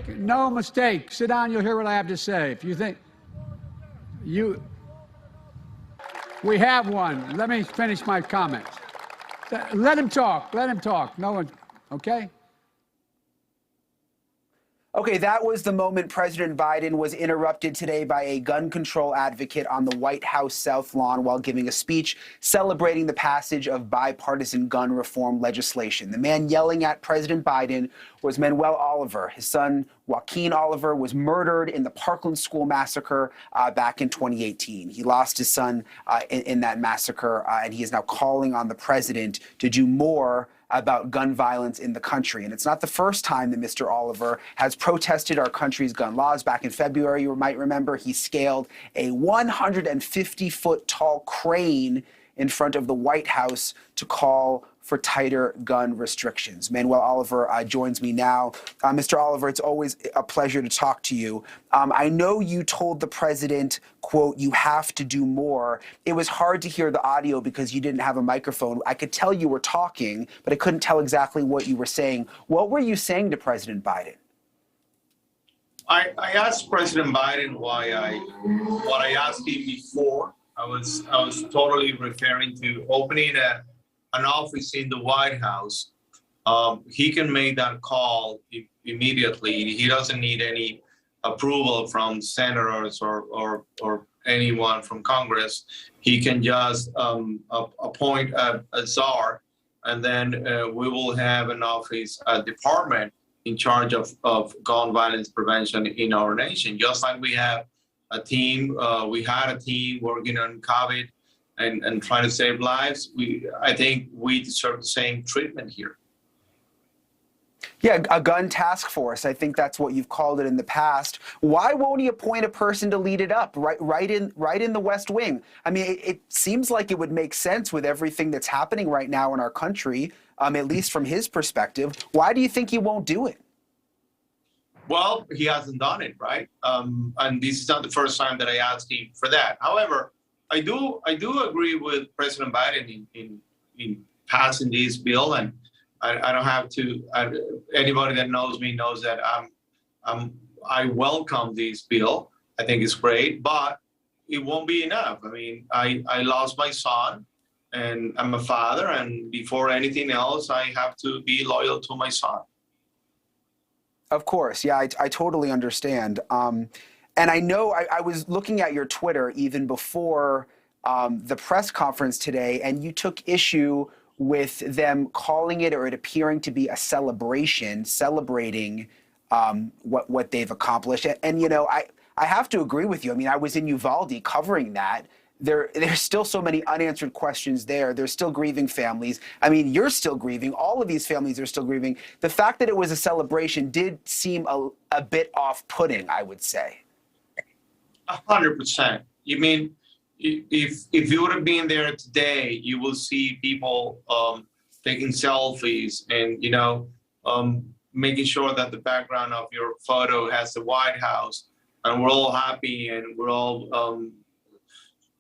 no mistake. Sit down, you'll hear what I have to say. If you think we have one. Let me finish my comments. Let him talk. Let him talk. No one, okay? Okay, that was the moment President Biden was interrupted today by a gun control advocate on the White House South Lawn while giving a speech celebrating the passage of bipartisan gun reform legislation. The man yelling at President Biden was Manuel Oliver. His son, Joaquin Oliver, was murdered in the Parkland school massacre back in 2018. He lost his son in that massacre, and he is now calling on the president to do more about gun violence in the country. And it's not the first time that Mr. Oliver has protested our country's gun laws. Back in February, you might remember, he scaled a 150-foot tall crane in front of the White House to call for tighter gun restrictions. Manuel Oliver joins me now. Mr. Oliver, it's always a pleasure to talk to you. I know you told the president, quote, "You have to do more." It was hard to hear the audio because you didn't have a microphone. I could tell you were talking, but I couldn't tell exactly what you were saying. What were you saying to President Biden? I asked President Biden what I asked him before. I was totally referring to opening an office in the White House. He can make that call immediately. He doesn't need any approval from senators or anyone from Congress. He can just appoint a czar, and then we will have an office, a department in charge of gun violence prevention in our nation. Just like we have a team, we had a team working on COVID and trying to save lives. I think we deserve the same treatment here. Yeah, a gun task force. I think that's what you've called it in the past. Why won't he appoint a person to lead it up, right in the West Wing? I mean, it seems like it would make sense with everything that's happening right now in our country, at least from his perspective. Why do you think he won't do it? Well, he hasn't done it, right? And this is not the first time that I asked him for that. However, I do agree with President Biden in passing this bill, and I don't have to. Anybody that knows me knows that I welcome this bill. I think it's great, but it won't be enough. I mean, I lost my son, and I'm a father, and before anything else, I have to be loyal to my son. Of course, yeah, I totally understand. And I know I was looking at your Twitter even before the press conference today, and you took issue with them calling it, or it appearing to be, a celebration, celebrating what they've accomplished. And you know, I have to agree with you. I mean, I was in Uvalde covering that. There's still so many unanswered questions there. There's still grieving families. I mean, you're still grieving. All of these families are still grieving. The fact that it was a celebration did seem a bit off-putting, I would say. 100%. You mean, if you would have been there today, you will see people taking selfies and, you know, making sure that the background of your photo has the White House, and we're all happy, and we're all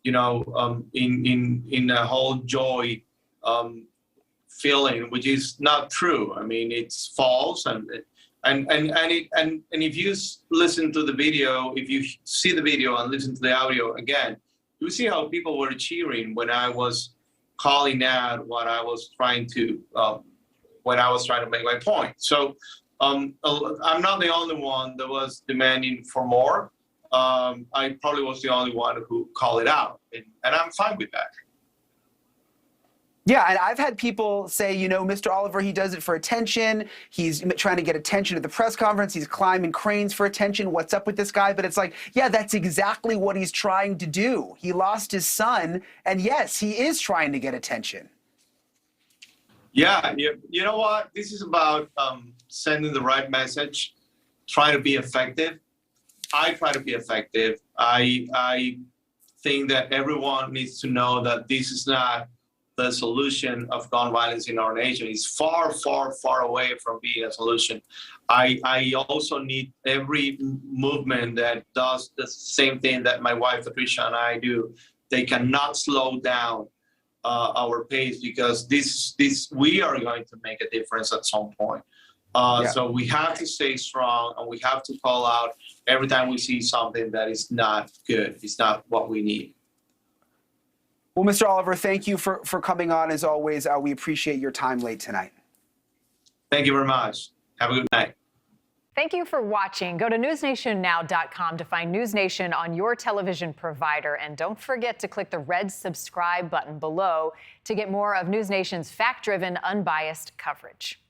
you know, in a whole joy feeling, which is not true. I mean, it's false, and if you listen to the video, if you see the video and listen to the audio again, you see how people were cheering when I was calling out what I was trying to make my point. So I'm not the only one that was demanding for more. I probably was the only one who called it out, and I'm fine with that. Yeah, and I've had people say, you know, Mr. Oliver, he does it for attention. He's trying to get attention at the press conference. He's climbing cranes for attention. What's up with this guy? But it's like, yeah, that's exactly what he's trying to do. He lost his son, and yes, he is trying to get attention. Yeah, you know what? This is about sending the right message, trying to be effective. I try to be effective. I think that everyone needs to know that this is not the solution of gun violence in our nation. It's far, far, far away from being a solution. I also need every movement that does the same thing that my wife Patricia and I do. They cannot slow down our pace, because we are going to make a difference at some point. So we have to stay strong, and we have to call out every time we see something that is not good. It's not what we need. Well, Mr. Oliver, thank you for coming on as always. We appreciate your time late tonight. Thank you very much. Have a good night. Thank you for watching. Go to newsnationnow.com to find News Nation on your television provider. And don't forget to click the red subscribe button below to get more of News Nation's fact-driven, unbiased coverage.